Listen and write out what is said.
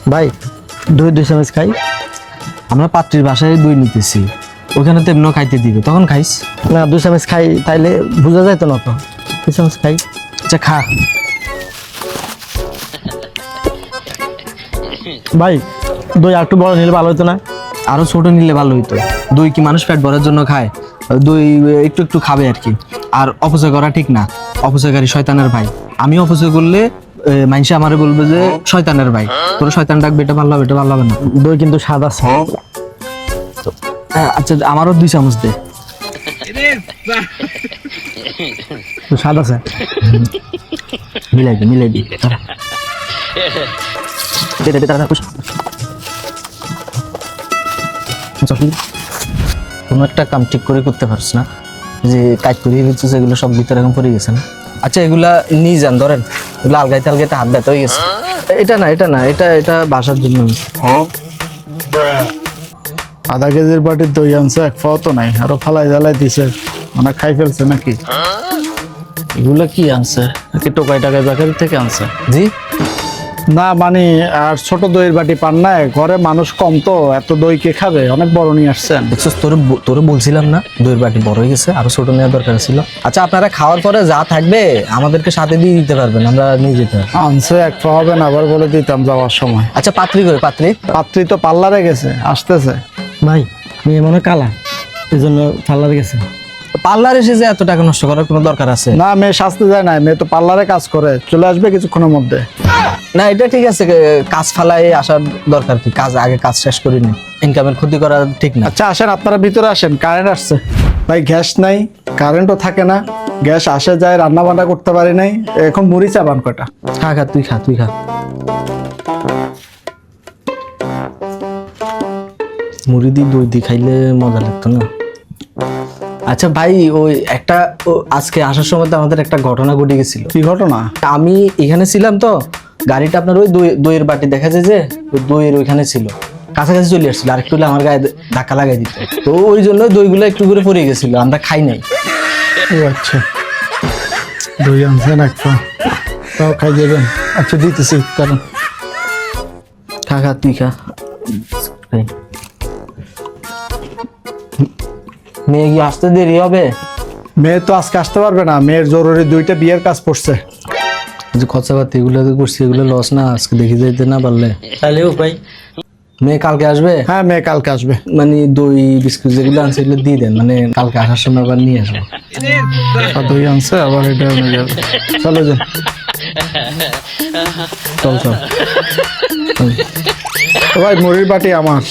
ভাই দই 2 চামচ খাই। আমরা পাত্রীর বাসায় দই নিতেছি, ওখানে তো এমনিও খাইতে দিবে, তখন খাইস। না 2 চামচ খাই, তাইলে বোঝা যায় তো না তো। 2 চামচ খাই। আচ্ছা খা। ভাই দই আর একটু বড় নিলে ভালো হতো না? আরো ছোট নিলে ভালো হইতো। দই কি মানুষ পেট ভরার জন্য খায়? দই একটু একটু খাবে আর কি। আর অপচয় করা ঠিক না, অপচয়কারী শয়তানের ভাই। আমি অপচয় করলে মানুষে আমারে বলবে যে শয়তানের ভাই, তোর শয়তান ডাকবে, এটা ভালো হবে, এটা ভালো হবে না। দই কিন্তু স্বাদ আছে। আচ্ছা আমারও 2 চামচ দে। স্বাদ আছে। মিলাই দি কোনো একটা কাম ঠিক করে করতে পারছ না, যে কাজ করিয়ে দিচ্ছে এগুলো সব ভিতরে এখন পড়ে গেছে না। আচ্ছা এগুলা নিয়ে যান, ধরেন এগুলো আলগাইতে আলগাইতে হাত ব্যথা হয়ে গেছে। এটা না, এটা বাসার জন্য। আধা কেজির বাটির দই আনছে, এক পাও তো নাই, আরো ফালাই জ্বালাই দিছে, মানে খাই ফেলছে নাকি? এগুলা কি আনছে নাকি টোকাই টাকাই বেকারি থেকে আনছে? জি না মানে আর ছোট দইয়ের বাটি পান না, ঘরে মানুষ কম তো, এত দই কে খাবে? অনেক বড় নিয়ে আসছেন। দেখছিস, তোরে বলছিলাম না দইয়ের বাটি বড় হয়ে গেছে, আরো ছোট নেওয়ার দরকার ছিল। আচ্ছা আপনারা খাওয়ার পরে যা থাকবে আমাদেরকে সাথে দিয়ে দিতে পারবেন, আমরা নিয়ে যেতে পারবো। আনছে এক পা হবে না, আবার বলে দিতাম যাওয়ার সময়। আচ্ছা পাত্রী করে পাত্রী পাত্রী তো পার্লারে গেছে, আসতেছে। ভাই মেয়ে মনে কালা, এই জন্য পার্লারে গেছে। পার্লার এসে যে এত টাকা নষ্ট করার কোনো দরকার আছে? না মেয়ে সাজতে যায় না, মেয়ে তো পার্লারে কাজ করে, চলে আসবে কিছুক্ষণের মধ্যে। না এটা ঠিক আছে, কাজ ফালাই আসার দরকার কি? কাজ শেষ করিনি, ইনকামের ক্ষতি করা ঠিক না। আচ্ছা আসেন, আপনারা ভিতরে আসেন, কারেন্ট আসছে। ভাই গ্যাস নাই, কারেন্টও থাকে না, গ্যাস আসে যায়, রান্না বান্না করতে পারি নাই, এখন মুড়ি চাবান কয়টা? খা তুই খা। মুড়ি দি দই দি খাইলে মজা লাগতো না। আচ্ছা ভাই ওই একটা আজকে আসার সময় তো আমাদের একটা ঘটনা ঘটে গেছিল। কি ঘটনা? আমি এখানে ছিলাম তো, গাড়িটা আপনার ওই দইয়ের বাটি দেখা যায় যে ওই দইয়ের ওইখানে ছিল, কাছাকাছি চলে আসছিল, আর একটু হলে আমার গায়ে ধাক্কা লাগাই দিত, তো ওই জন্য দইগুলো একটু করে পড়ে গেছিল, আমরা খাই নাই। ও আচ্ছা, দই আনছেন একটা, তাও খাই যাবেন? আচ্ছা দিতেছি, কারণ খা তুই খা। মেয়ে কি আসতে দেরি হবে? মেয়ে তো আজকে আসতে পারবে না, মেয়ের জরুরি 2টা বিয়ের কাজ পড়ছে। যে খরচাপাতি এগুলো করছি, এগুলো লস না, আজকে দেখে যেতে না পারলে? তাহলে ভাই মেয়ে কালকে আসবে? হ্যাঁ মেয়ে কালকে আসবে। মানে দই বিস্কুট যেগুলো আনছে এগুলো দিয়ে দেন, মানে কালকে আসার সময় আবার নিয়ে আসবো। আর দই আনছে, আবার এটা হয়ে যাবে। চলো যান। চল ও ভাই মুড়ির বাটি আমার।